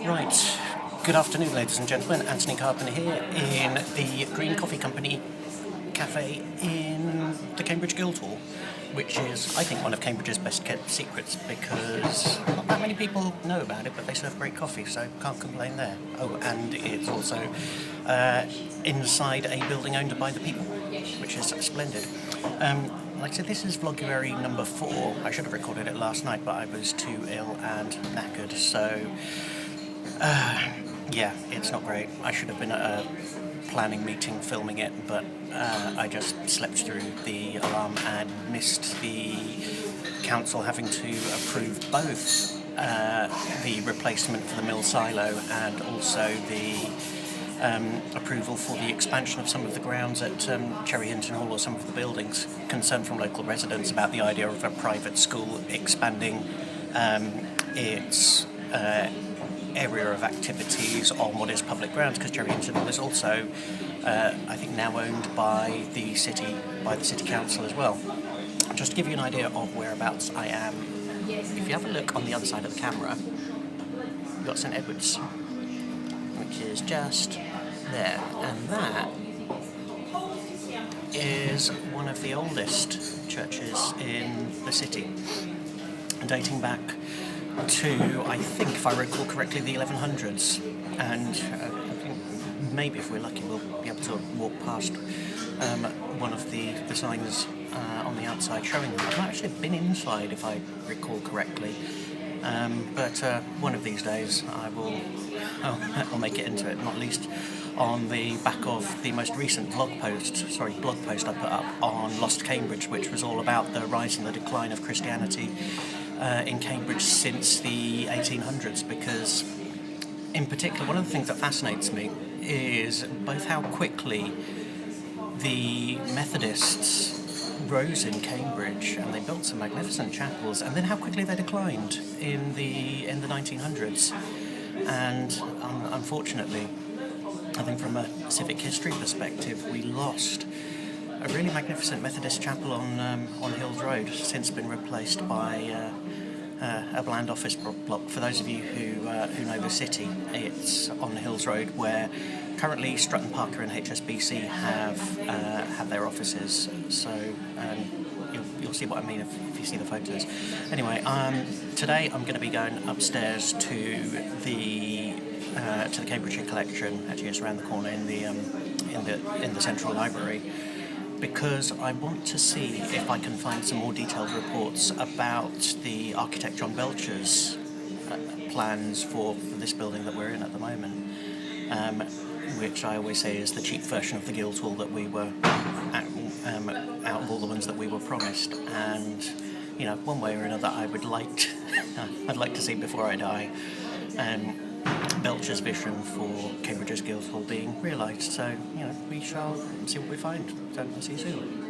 Right, good afternoon ladies and gentlemen, Antony Carpen here in the Green Coffee Company cafe in the Cambridge Guildhall, which is, I think, one of Cambridge's best kept secrets because not that many people know about it, but they serve great coffee, so can't complain there. Oh, and it's also inside a building owned by the people, which is splendid. Like I said, this is Vloguary number 4. I should have recorded it last night, but I was too ill and knackered, so yeah, it's not great. I should have been at a planning meeting filming it, but I just slept through the alarm and missed the council having to approve both the replacement for the mill silo and also the approval for the expansion of some of the grounds at Cherry Hinton Hall or some of the buildings. Concern from local residents about the idea of a private school expanding its area of activities on what is public grounds, because Cherry Hinton Hall is also, I think, now owned by the city council as well. Just to give you an idea of whereabouts I am, if you have a look on the other side of the camera, you've got St Edward's, which is just there, and that is one of the oldest churches in the city, dating back to, I think, if I recall correctly, the 1100s, and I think maybe if we're lucky we'll be able to walk past one of the signs on the outside showing them. I've actually been inside, if I recall correctly, but one of these days I'll make it into it, not least on the back of the most recent blog post I put up on Lost Cambridge, which was all about the rise and the decline of Christianity in Cambridge since the 1800s, because in particular one of the things that fascinates me is both how quickly the Methodists rose in Cambridge and they built some magnificent chapels, and then how quickly they declined in the 1900s. And unfortunately, I think from a civic history perspective, we lost a really magnificent Methodist chapel on Hills Road, since been replaced by a bland office block. For those of you who know the city, it's on Hills Road, where currently Stratton Parker and HSBC have their offices. So you'll see what I mean if you see the photos. Anyway, today I'm going to be going upstairs to the Cambridgeshire collection. Actually, it's around the corner in the central library, because I want to see if I can find some more detailed reports about the architect John Belcher's plans for this building that we're in at the moment, which I always say is the cheap version of the Guildhall that we were out of all the ones that we were promised. And you know, one way or another, I'd like to see before I die Belcher's vision for Cambridge's Guildhall being realised. So, you know, we shall see what we find. So, I'll see you soon.